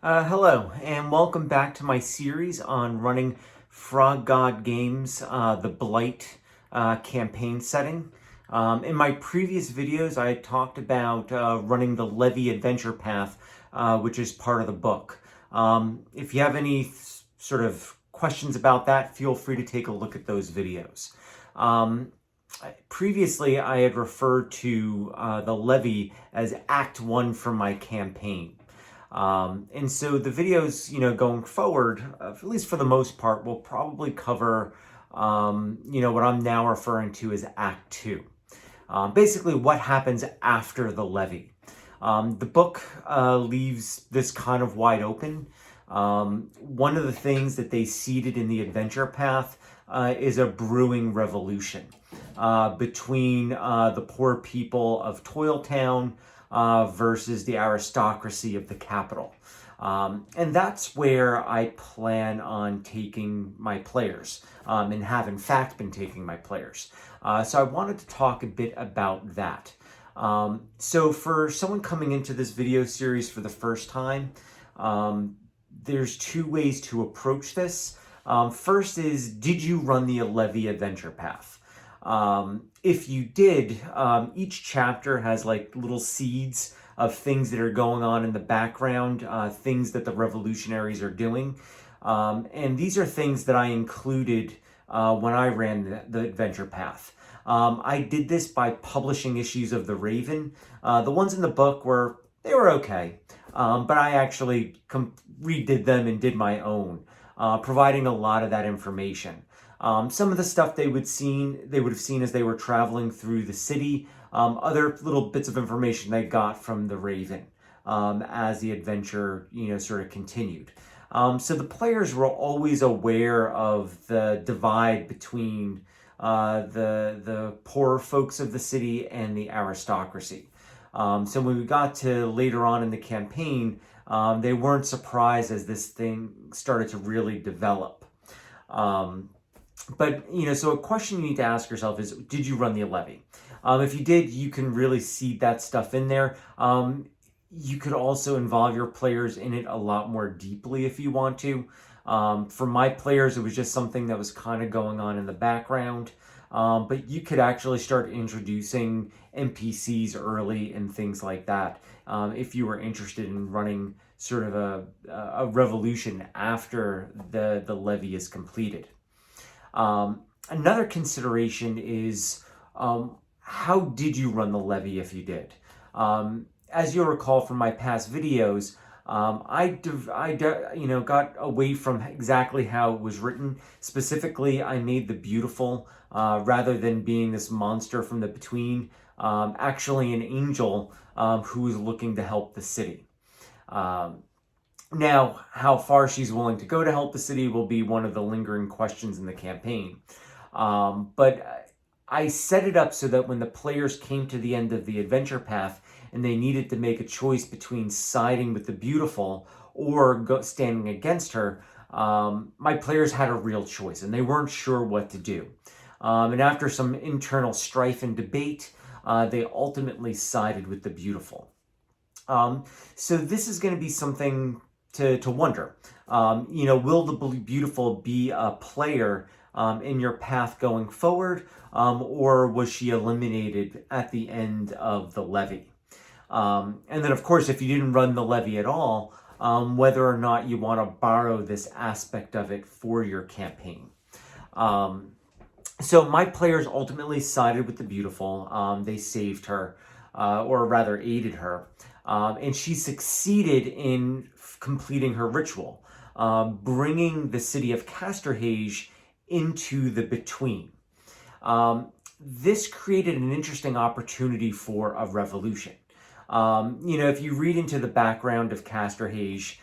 Hello, and welcome back to my series on running Frog God Games, the Blight campaign setting. In my previous videos, I had talked about running the Levee Adventure Path, which is part of the book. If you have any sort of questions about that, feel free to take a look at those videos. Previously, I had referred to the Levee as Act 1 for my campaign. And so the videos, going forward, at least for the most part, will probably cover, what I'm now referring to as Act 2. Basically, what happens after the levee. The book leaves this kind of wide open. One of the things that they seeded in the adventure path is a brewing revolution between the poor people of Toiltown versus the aristocracy of the capital. And that's where I plan on taking my players, and have in fact been taking my players. So I wanted to talk a bit about that. So for someone coming into this video series for the first time, there's two ways to approach this. First is, did you run the Levee Adventure Path? If you did, each chapter has like little seeds of things that are going on in the background, things that the revolutionaries are doing. And these are things that I included when I ran the Adventure Path. I did this by publishing issues of The Raven. The ones in the book they were okay, but I actually redid them and did my own, providing a lot of that information. Some of the stuff they would have seen as they were traveling through the city. Other little bits of information they got from the Raven as the adventure, sort of continued. So the players were always aware of the divide between the poor folks of the city and the aristocracy. So when we got to later on in the campaign, they weren't surprised as this thing started to really develop. But, so a question you need to ask yourself is, did you run the levee? If you did, you can really see that stuff in there. You could also involve your players in it a lot more deeply if you want to. For my players, it was just something that was kind of going on in the background. But you could actually start introducing NPCs early and things like that, if you were interested in running sort of a revolution after the levee is completed. Another consideration is, how did you run the levee if you did? As you'll recall from my past videos, I got away from exactly how it was written. Specifically, I made the beautiful, rather than being this monster from the between, actually an angel who is looking to help the city. Now, how far she's willing to go to help the city will be one of the lingering questions in the campaign. But I set it up so that when the players came to the end of the adventure path and they needed to make a choice between siding with the beautiful or standing against her, my players had a real choice and they weren't sure what to do. And after some internal strife and debate, they ultimately sided with the beautiful. So this is going to be something to wonder. Will the beautiful be a player in your path going forward, or was she eliminated at the end of the levee? And then, of course, if you didn't run the levee at all, whether or not you want to borrow this aspect of it for your campaign. So my players ultimately sided with the beautiful. They saved her, or rather aided her. And she succeeded in completing her ritual, bringing the city of Casterhage into the between. This created an interesting opportunity for a revolution. If you read into the background of Casterhage,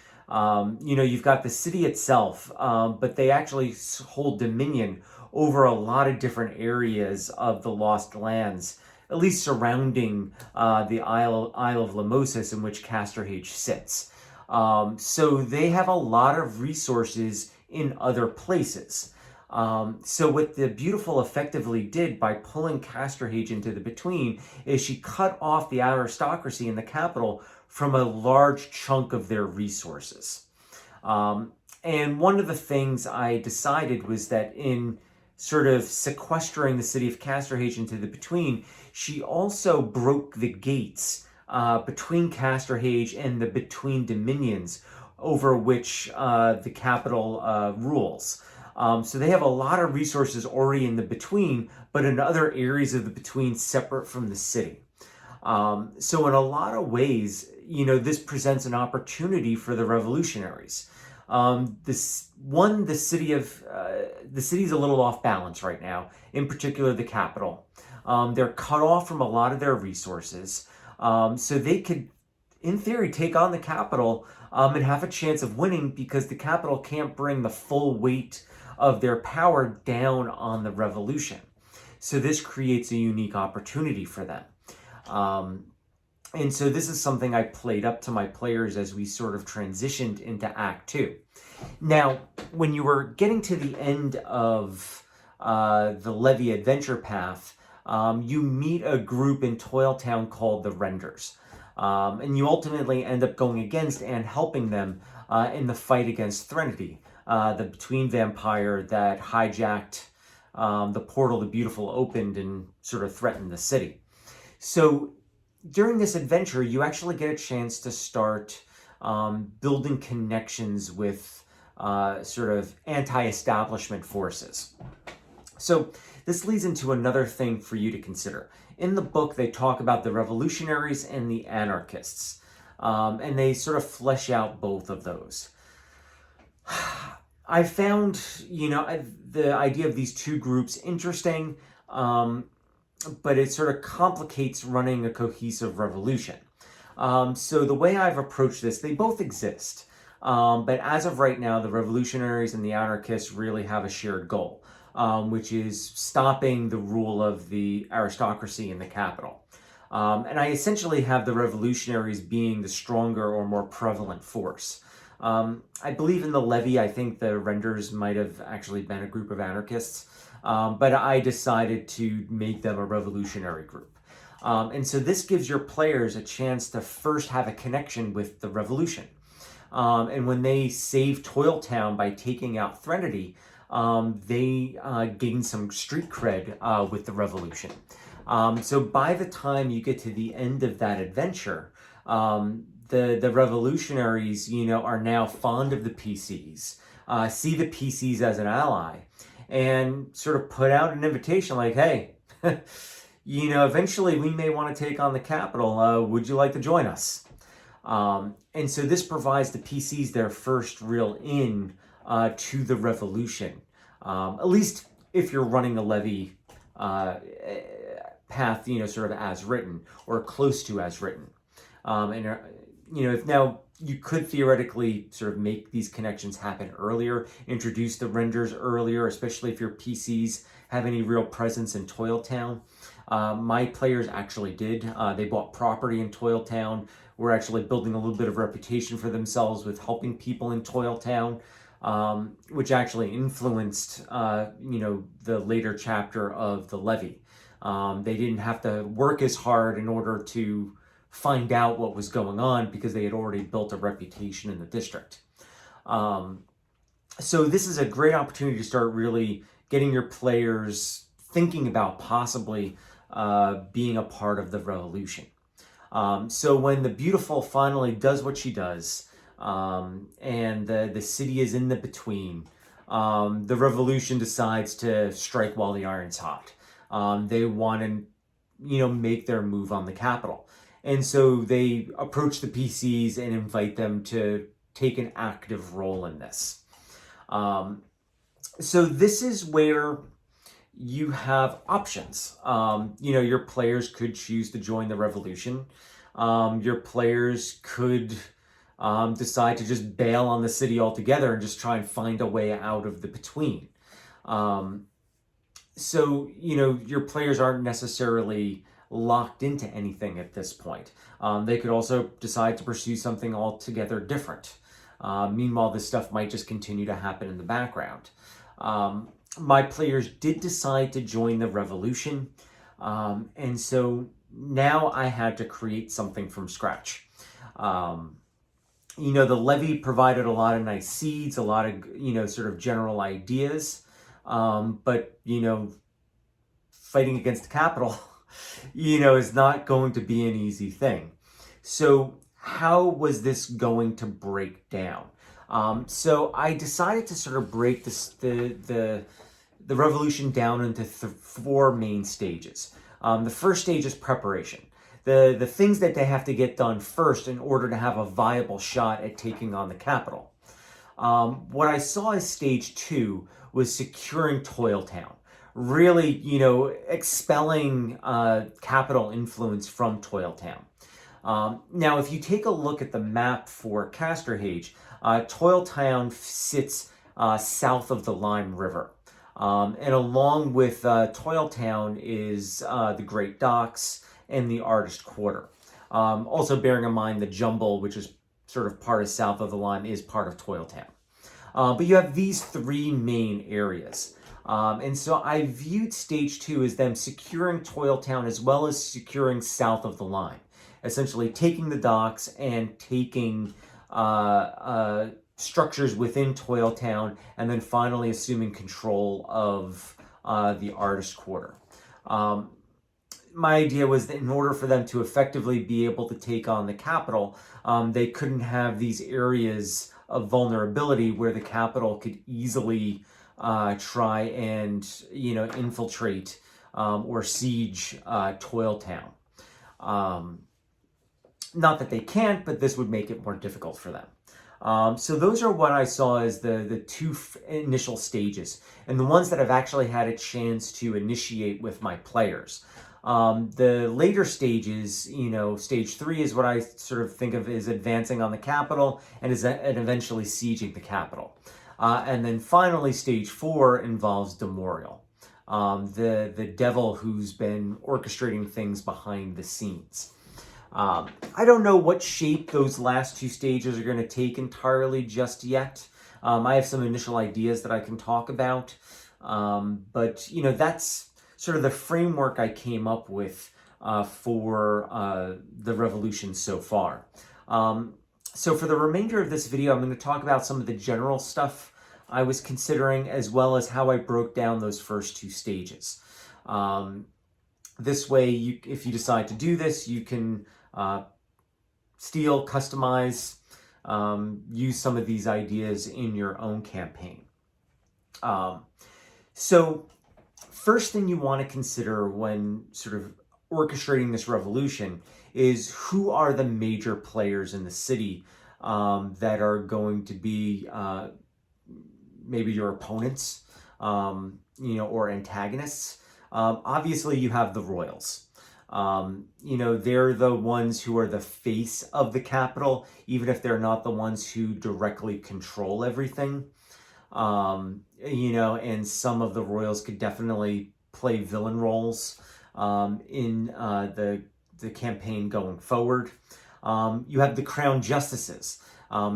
you've got the city itself, but they actually hold dominion over a lot of different areas of the Lost Lands, at least surrounding the Isle of Lamosis in which Casterhage sits. So they have a lot of resources in other places. So what the beautiful effectively did by pulling Casterhage into the between is she cut off the aristocracy in the capital from a large chunk of their resources. And one of the things I decided was that in sort of sequestering the city of Casterhage into the Between, she also broke the gates between Casterhage and the Between Dominions over which the capital rules. So they have a lot of resources already in the Between, but in other areas of the Between separate from the city. So in a lot of ways, this presents an opportunity for the revolutionaries. The city's a little off balance right now, in particular the capital. They're cut off from a lot of their resources. So they could, in theory, take on the capital and have a chance of winning because the capital can't bring the full weight of their power down on the revolution. So this creates a unique opportunity for them. And so this is something I played up to my players as we sort of transitioned into Act 2. Now, when you were getting to the end of the Levee Adventure Path, you meet a group in Toiltown called the Renders. And you ultimately end up going against and helping them in the fight against Threnody, the Between vampire that hijacked the portal the Beautiful opened and sort of threatened the city. So during this adventure, you actually get a chance to start building connections with sort of anti-establishment forces. So this leads into another thing for you to consider. In the book, they talk about the revolutionaries and the anarchists, and they sort of flesh out both of those. I found, the idea of these two groups interesting, but it sort of complicates running a cohesive revolution. So the way I've approached this, they both exist. But as of right now, the revolutionaries and the anarchists really have a shared goal, which is stopping the rule of the aristocracy in the capital. And I essentially have the revolutionaries being the stronger or more prevalent force. I believe in the Levee. I think the Renders might have actually been a group of anarchists, but I decided to make them a revolutionary group. And so this gives your players a chance to first have a connection with the revolution. And when they save Toiltown by taking out Threnody, they gain some street cred with the revolution. So by the time you get to the end of that adventure, the revolutionaries, are now fond of the PCs, see the PCs as an ally, and sort of put out an invitation like, hey, eventually we may want to take on the capital. Would you like to join us? And so this provides the PCs their first real in to the revolution, at least if you're running the Levee path, sort of as written or close to as written. If now you could theoretically sort of make these connections happen earlier, introduce the Renders earlier, especially if your PCs have any real presence in Toiltown. My players actually did. They bought property in Toiltown. We're actually building a little bit of reputation for themselves with helping people in Toiltown, which actually influenced, the later chapter of the Levee. They didn't have to work as hard in order to find out what was going on because they had already built a reputation in the district. So this is a great opportunity to start really getting your players thinking about possibly being a part of the revolution. So when the Beautiful finally does what she does, and the city is in the Between, the revolution decides to strike while the iron's hot. They want to, make their move on the capital. And so they approach the PCs and invite them to take an active role in this. So this is where you have options. Your players could choose to join the revolution. Your players could decide to just bail on the city altogether and just try and find a way out of the Between. So, your players aren't necessarily locked into anything at this point. They could also decide to pursue something altogether different. Meanwhile, this stuff might just continue to happen in the background. My players did decide to join the revolution, and so now I had to create something from scratch. Um, the levee provided a lot of nice seeds, a lot of, sort of general ideas. But, fighting against the capital, is not going to be an easy thing. So how was this going to break down? So I decided to sort of break the revolution down into four main stages. The first stage is preparation. The things that they have to get done first in order to have a viable shot at taking on the capital. What I saw as stage two was securing Toil Town. Really, expelling capital influence from Toil Town. Now, if you take a look at the map for Casterhage, Toil Town sits south of the Lime River. And along with Toil Town is the Great Docks and the Artist Quarter. Also bearing in mind the Jumble, which is sort of part of south of the Lime, is part of Toil Town. But you have these three main areas. And so I viewed stage two as them securing Toil Town as well as securing south of the Lime. Essentially taking the docks and taking structures within Toil Town, and then finally assuming control of the Artist Quarter. My idea was that in order for them to effectively be able to take on the capital, they couldn't have these areas of vulnerability where the capital could easily try and infiltrate or siege Toil Town. Not that they can't, but this would make it more difficult for them. So those are what I saw as the two initial stages, and the ones that I've actually had a chance to initiate with my players. The later stages, stage three is what I sort of think of as advancing on the capital and eventually sieging the capital. And then finally, stage four involves Demorial, the devil who's been orchestrating things behind the scenes. I don't know what shape those last two stages are going to take entirely just yet. I have some initial ideas that I can talk about, but that's sort of the framework I came up with for the revolution so far. So for the remainder of this video, I'm going to talk about some of the general stuff I was considering, as well as how I broke down those first two stages. This way, if you decide to do this, you can steal, customize, use some of these ideas in your own campaign. So first thing you want to consider when sort of orchestrating this revolution is who are the major players in the city that are going to be maybe your opponents, or antagonists. Obviously, you have the royals. They're the ones who are the face of the capital, even if they're not the ones who directly control everything. And some of the royals could definitely play villain roles in the campaign going forward. You have the crown justices.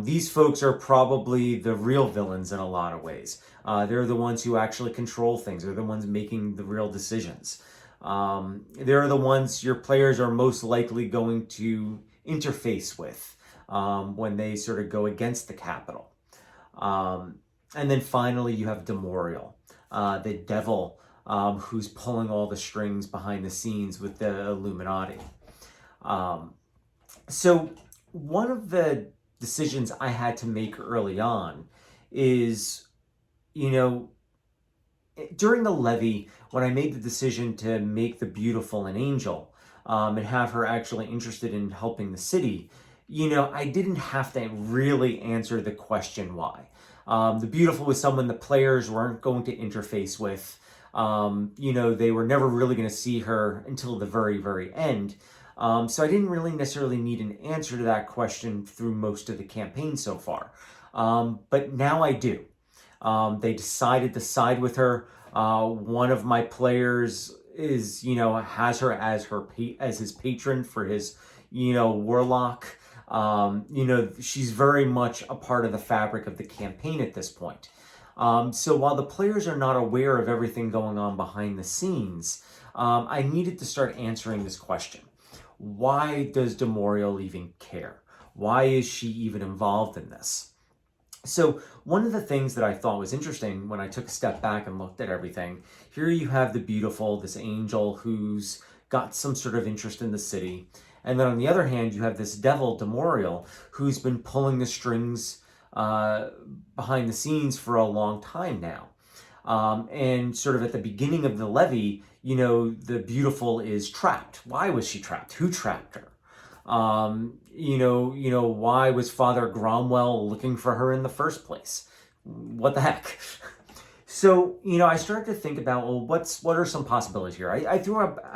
These folks are probably the real villains in a lot of ways. They're the ones who actually control things. They're the ones making the real decisions. They're the ones your players are most likely going to interface with when they sort of go against the capital. And then finally, you have Demorial, the devil who's pulling all the strings behind the scenes with the Illuminati. So one of the decisions I had to make early on is, during the levee, when I made the decision to make the Beautiful an angel and have her actually interested in helping the city, I didn't have to really answer the question why. The Beautiful was someone the players weren't going to interface with. They were never really going to see her until the very, very end. So I didn't really necessarily need an answer to that question through most of the campaign so far. But now I do. They decided to side with her. One of my players is, has her as his patron for his, warlock. She's very much a part of the fabric of the campaign at this point. So while the players are not aware of everything going on behind the scenes, I needed to start answering this question. Why does Demorial even care? Why is she even involved in this? So one of the things that I thought was interesting when I took a step back and looked at everything, here you have the beautiful, this angel who's got some sort of interest in the city. And then on the other hand, you have this devil, Demorial, who's been pulling the strings behind the scenes for a long time now. And sort of at the beginning of the levee, the beautiful is trapped. Why was she trapped? Who trapped her? Why was Father Cromwell looking for her in the first place? What the heck? So, I started to think about, well, what are some possibilities here? I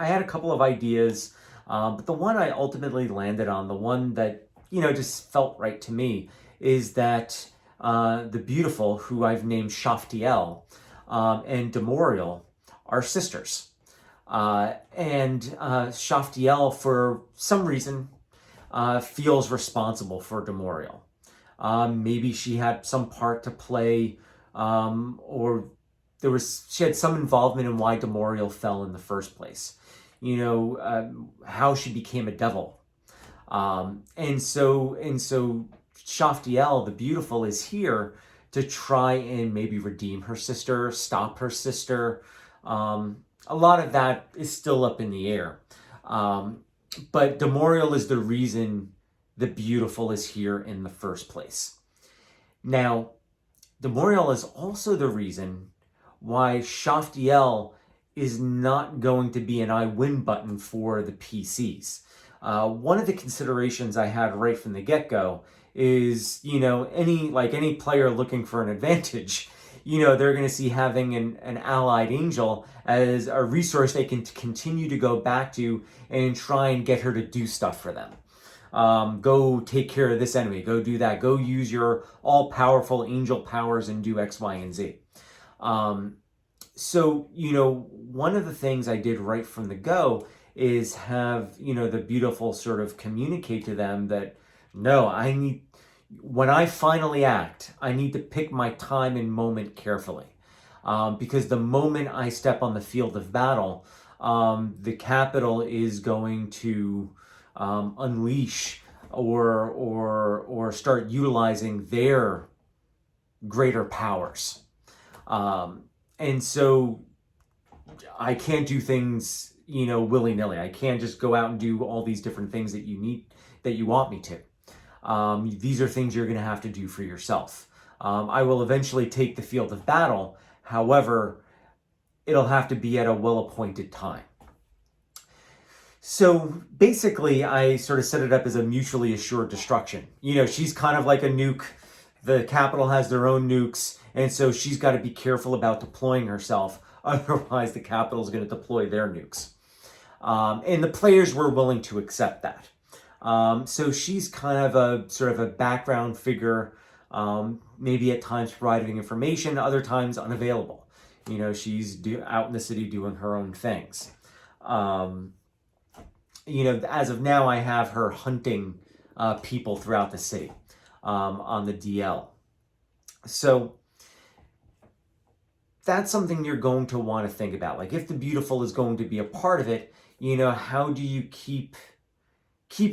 had a couple of ideas, but the one I ultimately landed on, the one that, just felt right to me, is that the beautiful, who I've named Shaftiel, and Demorial are sisters. And Shaftiel, for some reason, feels responsible for Demorial. Maybe she had some part to play, or she had some involvement in why Demorial fell in the first place. How she became a devil. And so Shaftiel, the beautiful, is here to try and maybe redeem her sister, stop her sister. A lot of that is still up in the air. But Demorial is the reason the beautiful is here in the first place. Now, Demorial is also the reason why Shaftiel is not going to be an I win button for the PCs. One of the considerations I had right from the get-go is, any player looking for an advantage, they're going to see having an allied angel as a resource they can continue to go back to and try and get her to do stuff for them. Go take care of this enemy, go do that, go use your all-powerful angel powers and do X, Y, and Z. So, one of the things I did right from the go is have, the beautiful sort of communicate to them that, no, when I finally act, I need to pick my time and moment carefully. Because the moment I step on the field of battle, the capital is going to unleash or start utilizing their greater powers. And so I can't do things, willy-nilly. I can't just go out and do all these different things that you want me to. These are things you're going to have to do for yourself. I will eventually take the field of battle. However, it'll have to be at a well-appointed time. So basically, I sort of set it up as a mutually assured destruction. She's kind of like a nuke. The capital has their own nukes, and so she's got to be careful about deploying herself. Otherwise, the capital is going to deploy their nukes. And the players were willing to accept that. So she's kind of a sort of a background figure, maybe at times providing information, other times unavailable. She's out in the city doing her own things. As of now, I have her hunting people throughout the city on the DL. So that's something you're going to want to think about. Like, if the beautiful is going to be a part of it, how do you keep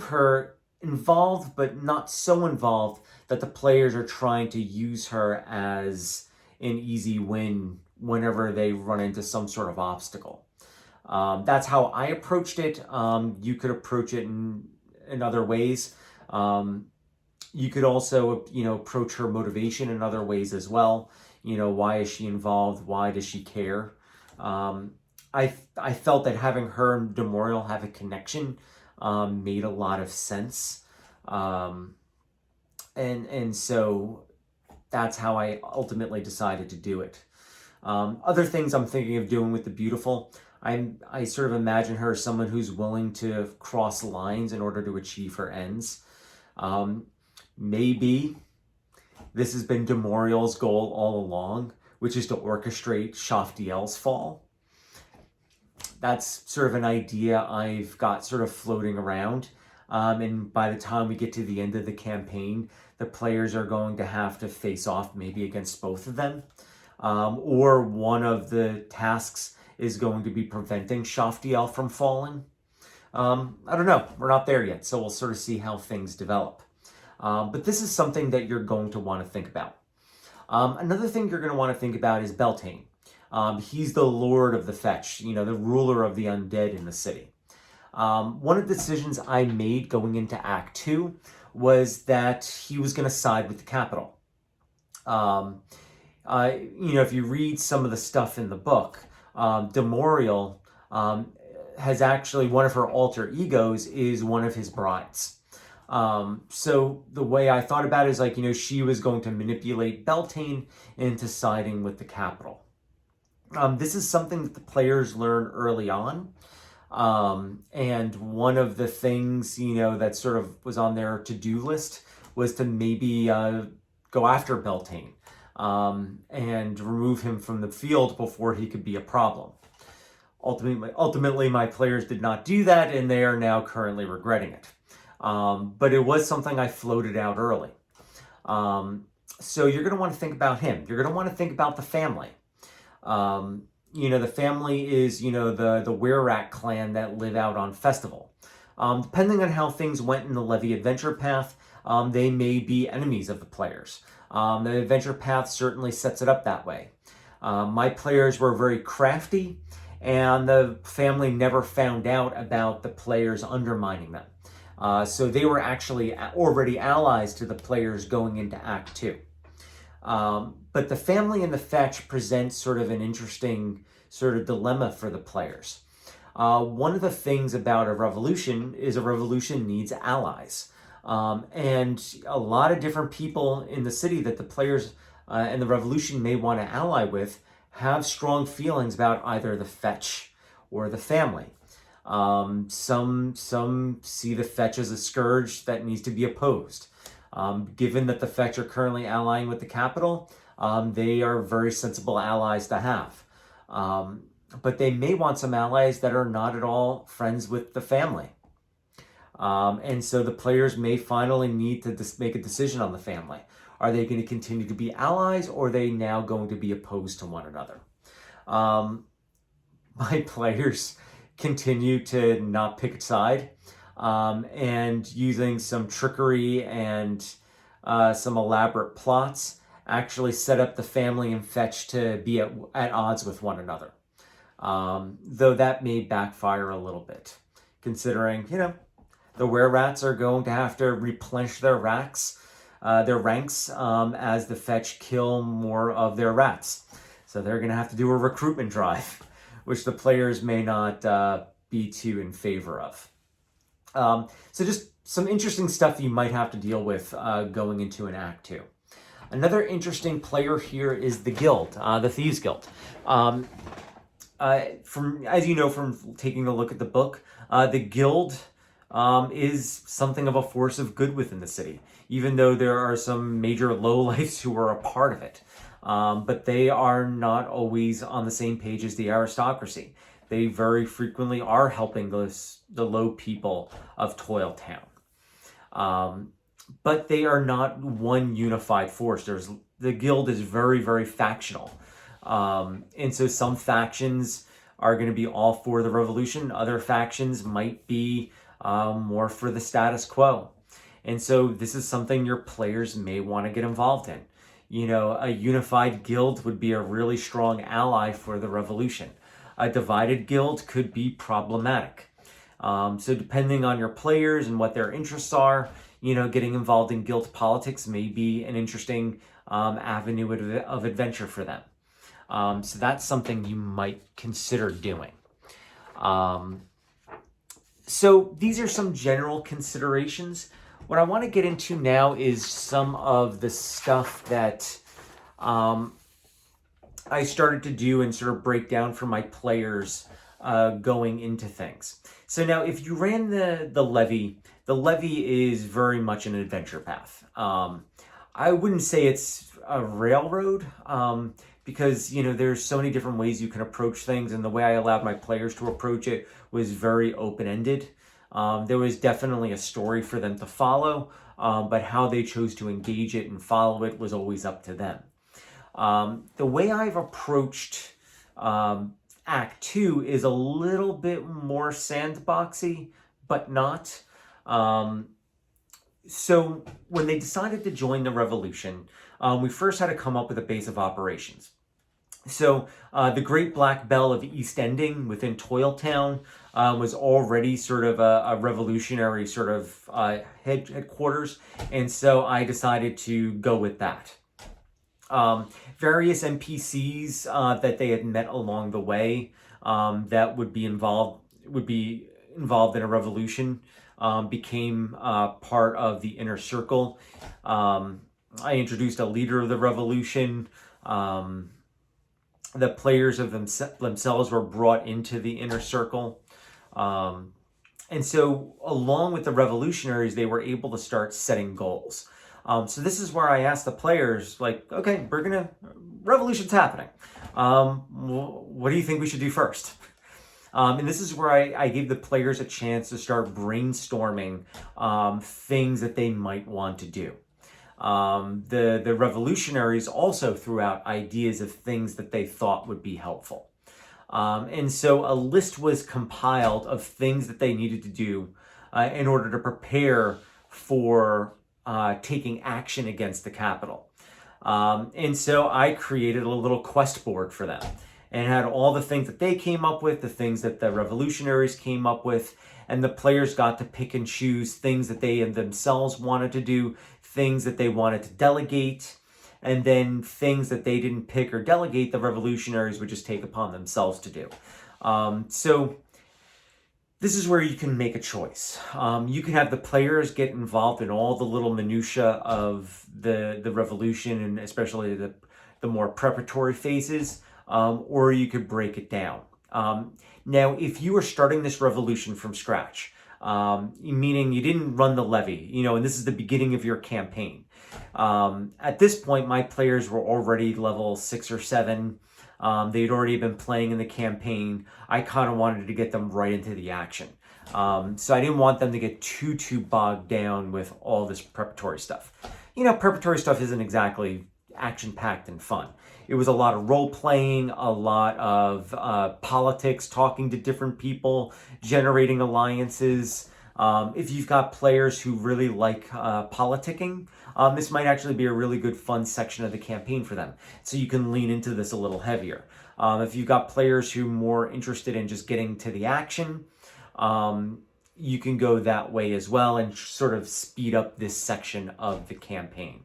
her involved, but not so involved that the players are trying to use her as an easy win whenever they run into some sort of obstacle. That's how I approached it. You could approach it in other ways. You could also, approach her motivation in other ways as well. Why is she involved? Why does she care? I felt that having her and Demorial have a connection made a lot of sense. And so that's how I ultimately decided to do it. Other things I'm thinking of doing with the beautiful, I sort of imagine her as someone who's willing to cross lines in order to achieve her ends. Maybe this has been Demorial's goal all along, which is to orchestrate Shaftiel's fall. That's sort of an idea I've got sort of floating around. And by the time we get to the end of the campaign, the players are going to have to face off maybe against both of them. Or one of the tasks is going to be preventing Shaftiel from falling. I don't know. We're not there yet, so we'll sort of see how things develop. But this is something that you're going to want to think about. Another thing you're going to want to think about is Beltane. He's the Lord of the Fetch, the ruler of the undead in the city. One of the decisions I made going into Act 2 was that he was going to side with the capital. If you read some of the stuff in the book, Demorial has actually, one of her alter egos is one of his brides. So the way I thought about it is like, she was going to manipulate Beltane into siding with the capital. This is something that the players learn early on. And one of the things, that sort of was on their to-do list was to maybe go after Beltane and remove him from the field before he could be a problem. Ultimately, my players did not do that, and they are now currently regretting it. But it was something I floated out early. So you're going to want to think about him. You're going to want to think about the family. The family is, the Were-Rat clan that live out on Festival. Depending on how things went in the Levee Adventure Path, they may be enemies of the players. The Adventure Path certainly sets it up that way. My players were very crafty, and the family never found out about the players undermining them. So they were actually already allies to the players going into Act 2. But the family and the fetch presents sort of an interesting sort of dilemma for the players. One of the things about a revolution is a revolution needs allies. And a lot of different people in the city that the players and the revolution may want to ally with have strong feelings about either the fetch or the family. Some see the fetch as a scourge that needs to be opposed. Given that the fetch are currently allying with the capital, they are very sensible allies to have. But they may want some allies that are not at all friends with the family. And so the players may finally need to make a decision on the family. Are they going to continue to be allies, or are they now going to be opposed to one another? My players continue to not pick a side, and using some trickery and some elaborate plots, actually set up the family and fetch to be at odds with one another. Though that may backfire a little bit, considering, the Were-Rats are going to have to replenish their ranks as the fetch kill more of their rats. So they're going to have to do a recruitment drive, which the players may not be too in favor of. So just some interesting stuff you might have to deal with going into an Act 2. Another interesting player here is the Guild, the Thieves Guild. As you know from taking a look at the book, the Guild is something of a force of good within the city, even though there are some major lowlifes who are a part of it. But they are not always on the same page as the aristocracy. They very frequently are helping the low people of Toil Town. But they are not one unified force. The guild is very, very factional. And so some factions are going to be all for the revolution. Other factions might be more for the status quo. And so this is something your players may want to get involved in. A unified guild would be a really strong ally for the revolution. A divided guild could be problematic. So depending on your players and what their interests are, getting involved in guild politics may be an interesting avenue of adventure for them. So that's something you might consider doing. So these are some general considerations. What I want to get into now is some of the stuff that I started to do and sort of break down for my players going into things. So now if you ran the Levee is very much an adventure path. I wouldn't say it's a railroad because, there's so many different ways you can approach things, and the way I allowed my players to approach it was very open-ended. There was definitely a story for them to follow, but how they chose to engage it and follow it was always up to them. The way I've approached Act 2 is a little bit more sandboxy, but not. So when they decided to join the revolution, we first had to come up with a base of operations. So the Great Black Bell of East Ending within Toiltown was already sort of a revolutionary sort of headquarters, and so I decided to go with that. Various NPCs that they had met along the way that would be involved in a revolution became part of the inner circle. I introduced a leader of the revolution. The players of themselves were brought into the inner circle. And so, along with the revolutionaries, they were able to start setting goals. So this is where I asked the players, like, okay, revolution's happening. What do you think we should do first? And this is where I gave the players a chance to start brainstorming things that they might want to do. The revolutionaries also threw out ideas of things that they thought would be helpful. And so a list was compiled of things that they needed to do in order to prepare for taking action against the Capitol. And so I created a little quest board for them and had all the things that they came up with, the things that the revolutionaries came up with, and the players got to pick and choose things that they themselves wanted to do, things that they wanted to delegate, and then things that they didn't pick or delegate, the revolutionaries would just take upon themselves to do. So this is where you can make a choice. You can have the players get involved in all the little minutia of the revolution, and especially the more preparatory phases, or you could break it down. Now, if you are starting this revolution from scratch, meaning you didn't run the levee, and this is the beginning of your campaign. At this point, my players were already level 6 or 7. They'd already been playing in the campaign. I kind of wanted to get them right into the action. So I didn't want them to get too bogged down with all this preparatory stuff. Preparatory stuff isn't exactly action-packed and fun. It was a lot of role-playing, a lot of politics, talking to different people, generating alliances. If you've got players who really like politicking, this might actually be a really good fun section of the campaign for them. So you can lean into this a little heavier. If you've got players who are more interested in just getting to the action, you can go that way as well and sort of speed up this section of the campaign.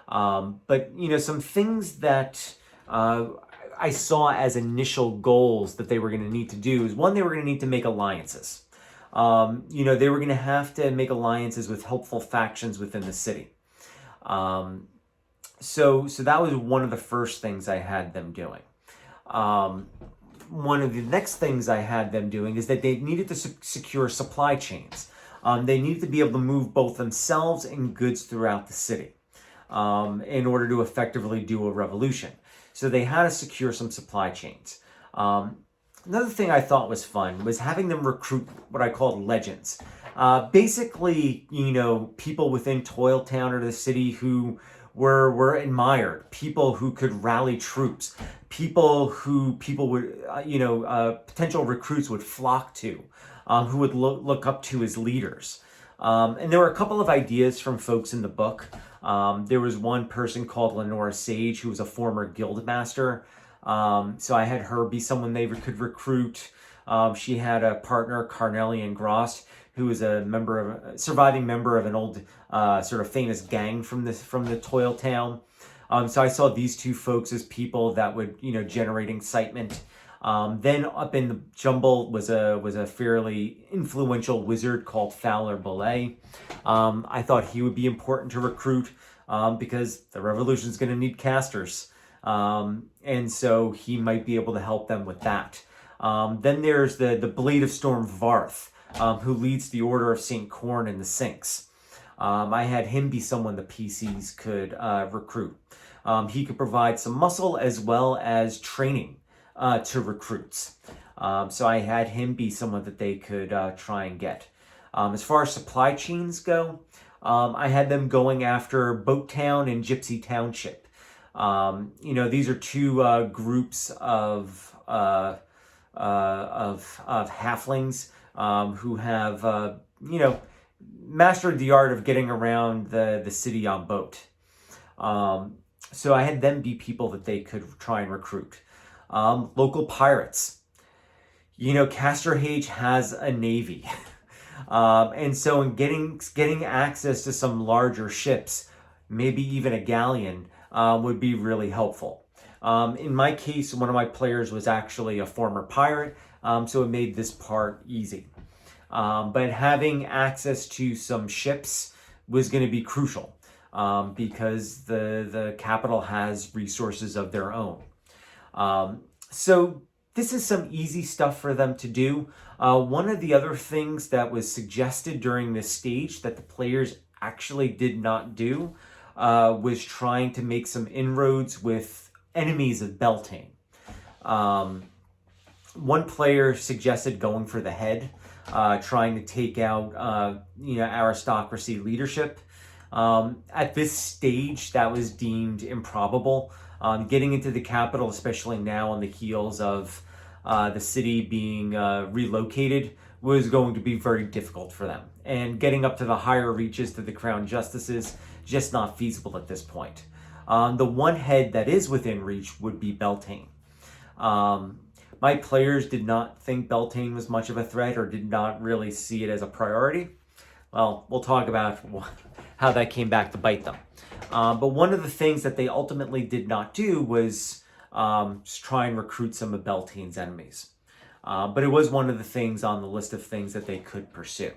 But some things that I saw as initial goals that they were going to need to do is, one, they were going to need to make alliances. They were going to have to make alliances with helpful factions within the city. So that was one of the first things I had them doing. One of the next things I had them doing is that they needed to secure supply chains. They needed to be able to move both themselves and goods throughout the city in order to effectively do a revolution. So they had to secure some supply chains. Another thing I thought was fun was having them recruit what I called legends. Basically, people within Toiltown or the city who were admired, people who could rally troops, people would, potential recruits would flock to, who would look up to as leaders. And there were a couple of ideas from folks in the book. There was one person called Lenora Sage, who was a former guild master. So I had her be someone they could recruit. She had a partner, Carnelian Grost, who was a surviving member of an old sort of famous gang from the Toiltown. So I saw these two folks as people that would generate excitement. Then up in the jumble was a fairly influential wizard called Fowler Belay. I thought he would be important to recruit because the revolution is going to need casters. And so he might be able to help them with that. Then there's the Blade of Storm Varth, who leads the Order of St. Corn and the Sinks. I had him be someone the PCs could recruit. He could provide some muscle as well as training to recruits. So I had him be someone that they could try and get. As far as supply chains go, I had them going after Boat Town and Gypsy Township. These are two groups of halflings who have mastered the art of getting around the city on boat. So I had them be people that they could try and recruit. Local pirates. You know, Casterhage has a navy. And so in getting access to some larger ships, maybe even a galleon, would be really helpful. In my case, one of my players was actually a former pirate, so it made this part easy. But having access to some ships was going to be crucial, because the capital has resources of their own. So this is some easy stuff for them to do. One of the other things that was suggested during this stage that the players actually did not do was trying to make some inroads with enemies of Beltane. One player suggested going for the head, trying to take out aristocracy leadership. At this stage, that was deemed improbable. Getting into the capital, especially now on the heels of the city being relocated, was going to be very difficult for them. And getting up to the higher reaches to the crown justices, just not feasible at this point. The one head that is within reach would be Beltane. My players did not think Beltane was much of a threat, or did not really see it as a priority. Well, we'll talk about how that came back to bite them. But one of the things that they ultimately did not do was try and recruit some of Beltane's enemies. But it was one of the things on the list of things that they could pursue.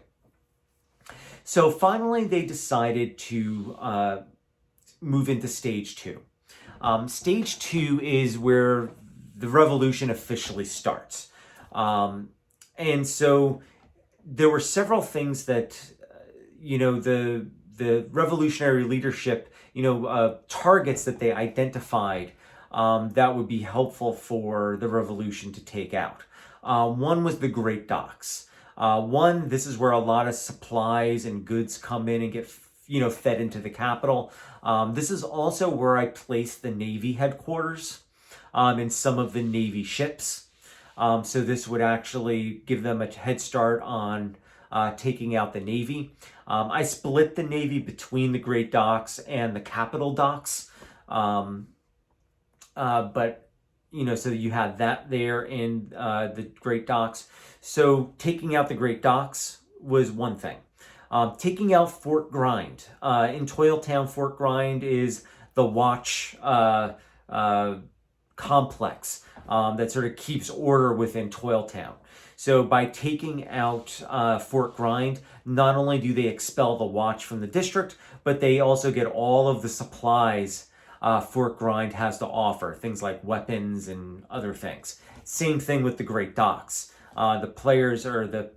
So finally, they decided to move into stage 2. Stage 2 is where the revolution officially starts. And so there were several things that, the revolutionary leadership, targets that they identified that would be helpful for the revolution to take out. One was the Great Docks. This is where a lot of supplies and goods come in and get, fed into the capital. This is also where I placed the Navy headquarters in some of the Navy ships. So this would actually give them a head start on taking out the Navy. I split the Navy between the Great Docks and the Capital Docks. But, so you had that there in the Great Docks. So taking out the Great Docks was one thing. Taking out Fort Grind. In Toiltown, Fort Grind is the watch complex that sort of keeps order within Toiltown. So by taking out Fort Grind, not only do they expel the watch from the district, but they also get all of the supplies Fort Grind has to offer, things like weapons and other things. Same thing with the Great Docks. The players or the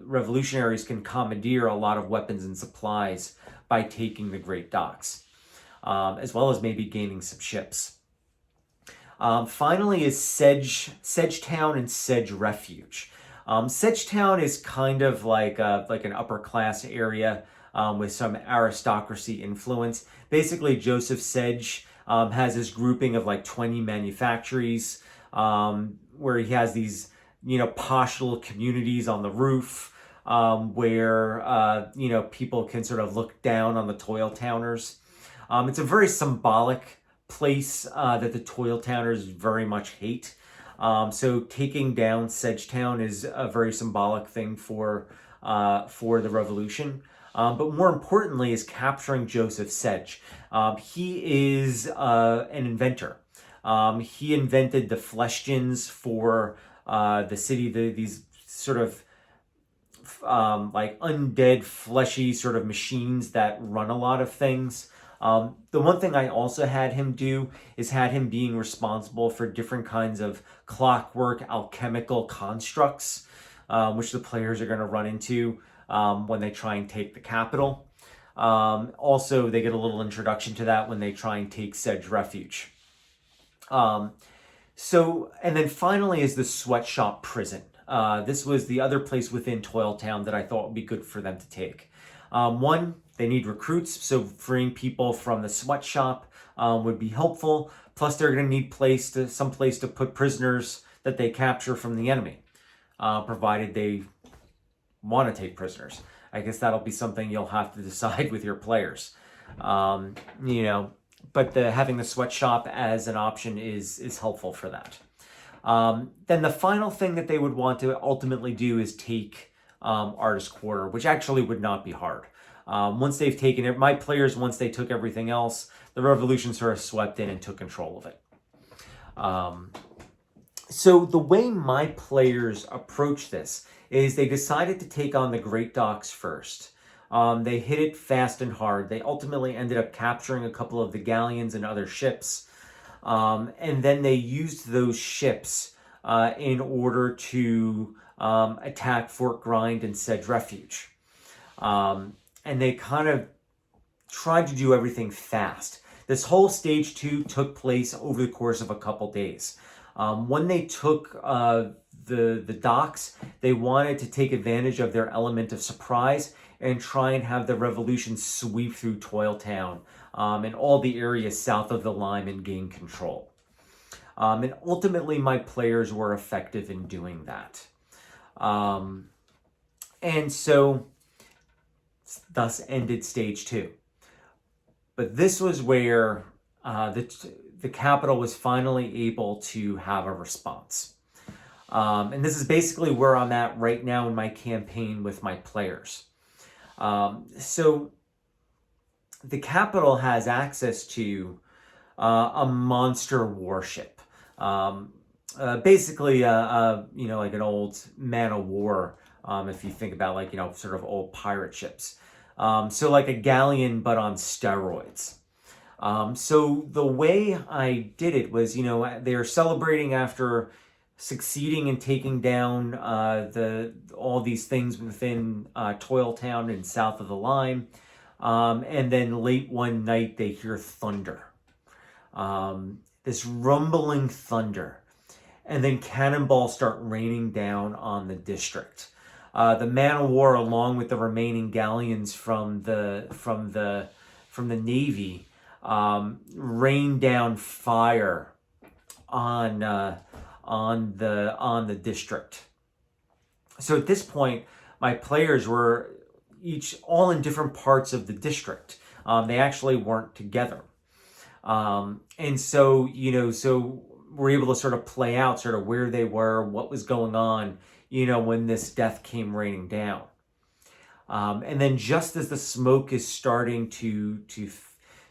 revolutionaries can commandeer a lot of weapons and supplies by taking the Great Docks, as well as maybe gaining some ships. Finally is Sedgetown and Sedge Refuge. Sedgetown is kind of like an upper class area with some aristocracy influence. Basically, Joseph Sedge has this grouping of like 20 manufactories where he has these, posh little communities on the roof where, people can sort of look down on the Toiltowners. It's a very symbolic place that the Toiltowners very much hate. So taking down Sedgetown is a very symbolic thing for the revolution. But more importantly is capturing Joseph Sedge. He is an inventor. He invented the fleshgens for the city, these sort of like undead, fleshy sort of machines that run a lot of things. The one thing I also had him do is had him being responsible for different kinds of clockwork alchemical constructs, which the players are going to run into when they try and take the capital. Also, they get a little introduction to that when they try and take Sedge Refuge. And then finally is the Sweatshop Prison. This was the other place within Toiltown that I thought would be good for them to take. One, they need recruits, so freeing people from the sweatshop would be helpful. Plus, they're going to need some place to put prisoners that they capture from the enemy, provided they want to take prisoners. I guess that'll be something you'll have to decide with your players. You know, but having the sweatshop as an option is helpful for that. Then the final thing that they would want to ultimately do is take Artist Quarter, which actually would not be hard. Once they've taken it, my players, once they took everything else, the revolution sort of swept in and took control of it. So the way my players approach this is they decided to take on the Great Docks first. They hit it fast and hard. They ultimately ended up capturing a couple of the galleons and other ships. And then they used those ships in order to attack Fort Grind and Sedge Refuge. And they kind of tried to do everything fast. This whole stage 2 took place over the course of a couple days. When they took the docks, they wanted to take advantage of their element of surprise and try and have the revolution sweep through Toiltown and all the areas south of the Lime and gain control. And ultimately, my players were effective in doing that. And so, thus ended stage 2. But this was where the capital was finally able to have a response. And this is basically where I'm at right now in my campaign with my players. So the capital has access to a monster warship. Basically, you know, like an old man of war, if you think about like, you know, sort of old pirate ships. So like a galleon, but on steroids. So the way I did it was, you know, they are celebrating after succeeding in taking down all these things within Toiltown and south of the Lime. And then late one night they hear thunder. This rumbling thunder. And then cannonballs start raining down on the district. The man of war, along with the remaining galleons from the Navy, rain down fire on the district. So at this point, my players were all in different parts of the district. They actually weren't together. And so, you know, so we're able to sort of play out sort of where they were, what was going on, you know, when this death came raining down. And then just as the smoke is starting to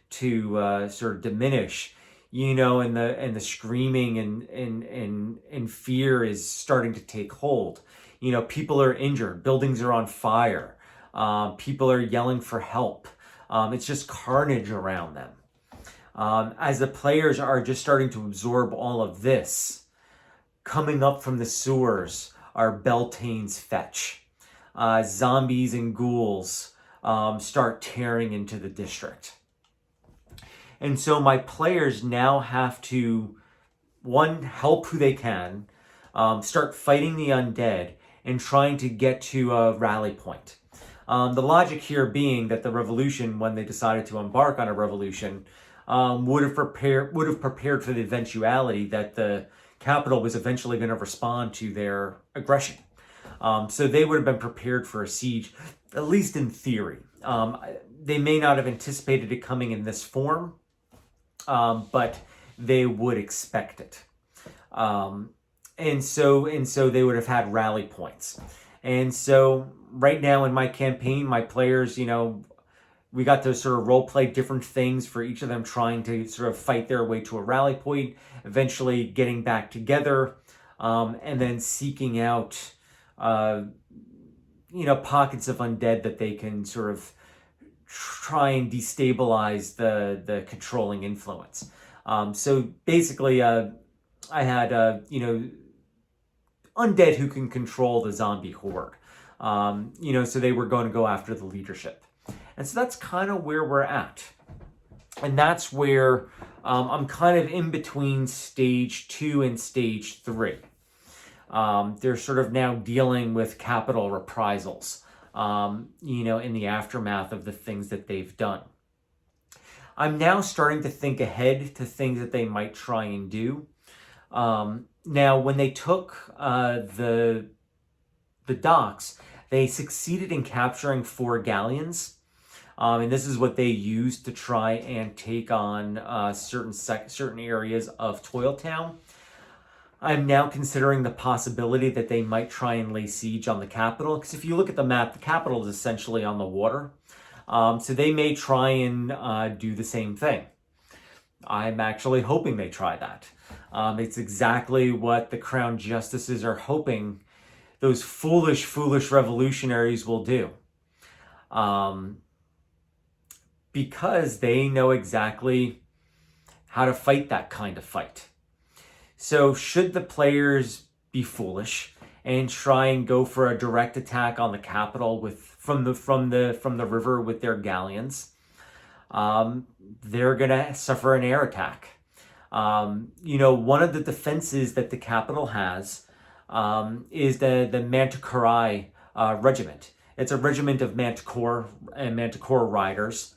sort of diminish, you know, and the screaming and fear is starting to take hold. You know, people are injured, buildings are on fire, people are yelling for help. It's just carnage around them. As the players are just starting to absorb all of this, coming up from the sewers are Beltane's Fetch. Zombies and ghouls start tearing into the district. And so my players now have to, one, help who they can, start fighting the undead, and trying to get to a rally point. The logic here being that the revolution, when they decided to embark on a revolution, would have prepared for the eventuality that the capital was eventually going to respond to their aggression. So they would have been prepared for a siege, at least in theory. They may not have anticipated it coming in this form, but they would expect it. And so they would have had rally points. And so right now in my campaign, my players, you know, we got to sort of role play different things for each of them trying to sort of fight their way to a rally point, eventually getting back together, and then seeking out, you know, pockets of undead that they can sort of try and destabilize the controlling influence. So basically, I had, you know, undead who can control the zombie horde. You know, so they were going to go after the leadership. And so that's kind of where we're at. And that's where I'm kind of in between stage 2 and stage 3. They're sort of now dealing with capital reprisals, you know, in the aftermath of the things that they've done. I'm now starting to think ahead to things that they might try and do. Now, when they took the docks, They succeeded in capturing 4 galleons, and this is what they used to try and take on certain areas of Toiltown. I'm now considering the possibility that they might try and lay siege on the capital, because if you look at the map, the capital is essentially on the water. So they may try and do the same thing. I'm actually hoping they try that. It's exactly what the Crown Justices are hoping those foolish revolutionaries will do. Because they know exactly how to fight that kind of fight. So should the players be foolish and try and go for a direct attack on the capital from the river with their galleons, they're gonna suffer an air attack. One of the defenses that the capital has is the Manticorai regiment. It's a regiment of Manticore and Manticore riders,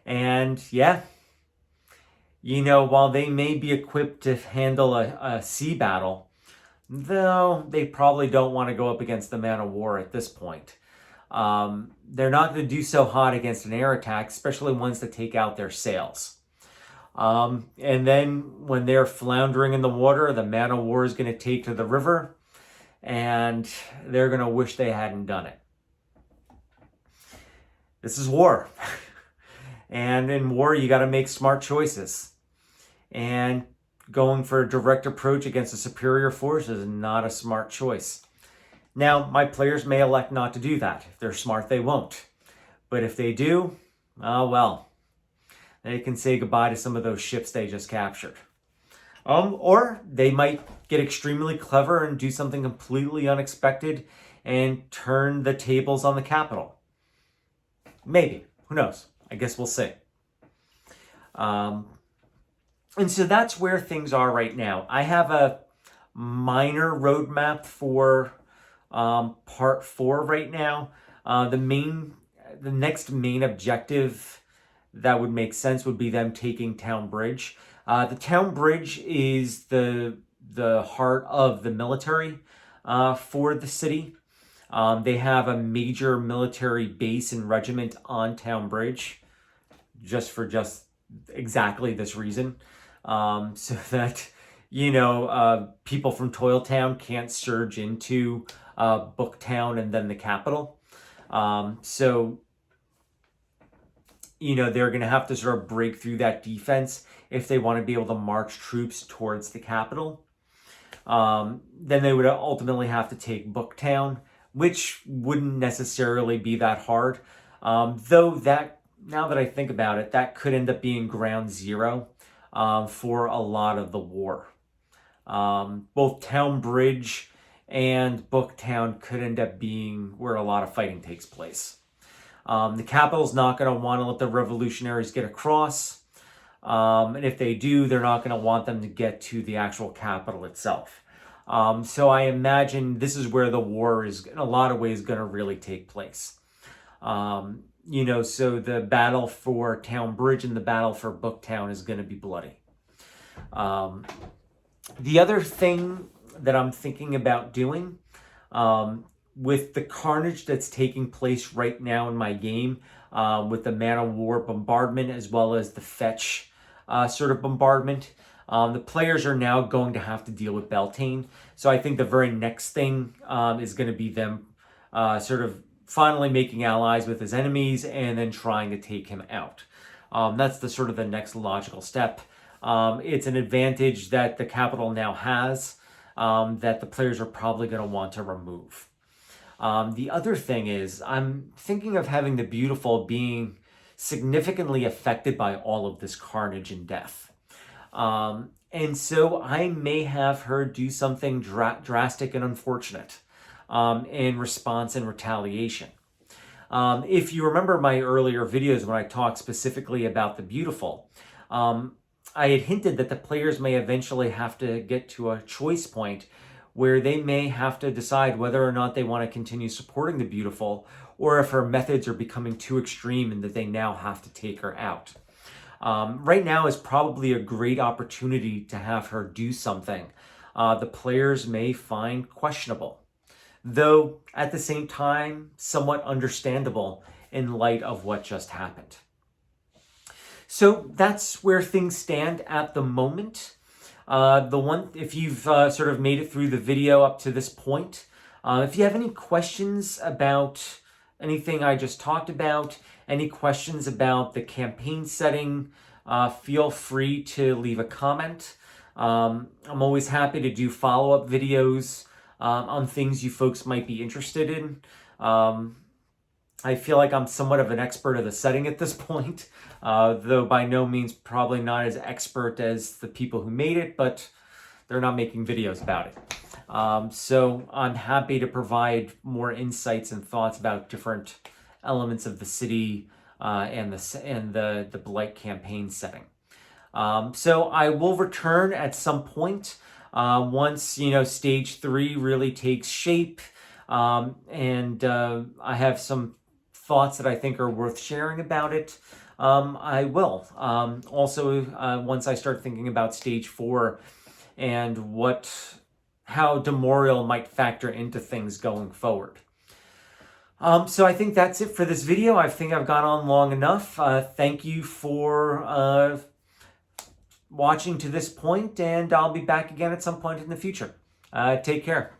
and yeah. While they may be equipped to handle a sea battle, though they probably don't want to go up against the man of war at this point. They're not going to do so hot against an air attack, especially ones that take out their sails. And then when they're floundering in the water, the man of war is going to take to the river, and they're going to wish they hadn't done it. This is war. And in war, you got to make smart choices. And going for a direct approach against a superior force is not a smart choice. Now, my players may elect not to do that. If they're smart, they won't. But if they do, well, they can say goodbye to some of those ships they just captured. Or they might get extremely clever and do something completely unexpected and turn the tables on the capital. Maybe. Who knows? I guess we'll see. And so that's where things are right now. I have a minor roadmap for part 4 right now. The next main objective that would make sense would be them taking Town Bridge. The Town Bridge is the heart of the military for the city. They have a major military base and regiment on Town Bridge, just exactly this reason. So that, people from Toiltown can't surge into Booktown and then the capital. So they're going to have to sort of break through that defense if they want to be able to march troops towards the capital. Then they would ultimately have to take Booktown, which wouldn't necessarily be that hard. Though that, now that I think about it, that could end up being ground zero for a lot of the war. Both Town Bridge and Booktown could end up being where a lot of fighting takes place. The capital's not going to want to let the revolutionaries get across. And if they do, they're not going to want them to get to the actual capital itself. So I imagine this is where the war is, in a lot of ways, going to really take place. So the battle for Town Bridge and the battle for Booktown is going to be bloody. The other thing that I'm thinking about doing, with the carnage that's taking place right now in my game, with the Man of War bombardment as well as the fetch sort of bombardment, the players are now going to have to deal with Beltane. So I think the very next thing is going to be them sort of finally making allies with his enemies and then trying to take him out. That's the sort of the next logical step. It's an advantage that the capital now has that the players are probably going to want to remove. The other thing is I'm thinking of having the Beautiful being significantly affected by all of this carnage and death. And so I may have her do something drastic and unfortunate in response and retaliation. If you remember my earlier videos when I talked specifically about the Beautiful, I had hinted that the players may eventually have to get to a choice point where they may have to decide whether or not they want to continue supporting the Beautiful, or if her methods are becoming too extreme and that they now have to take her out. Right now is probably a great opportunity to have her do something the players may find questionable. though at the same time, somewhat understandable in light of what just happened. So that's where things stand at the moment. If you've sort of made it through the video up to this point, if you have any questions about anything I just talked about, any questions about the campaign setting, feel free to leave a comment. I'm always happy to do follow-up videos on things you folks might be interested in. I feel like I'm somewhat of an expert of the setting at this point, though by no means probably not as expert as the people who made it, but they're not making videos about it. So I'm happy to provide more insights and thoughts about different elements of the city and the Blight campaign setting. So I will return at some point once stage 3 really takes shape, and I have some thoughts that I think are worth sharing about it. I will. Also, once I start thinking about stage 4 and how Demorial might factor into things going forward. So I think that's it for this video. I think I've gone on long enough. Thank you for watching to this point, and I'll be back again at some point in the future. Take care.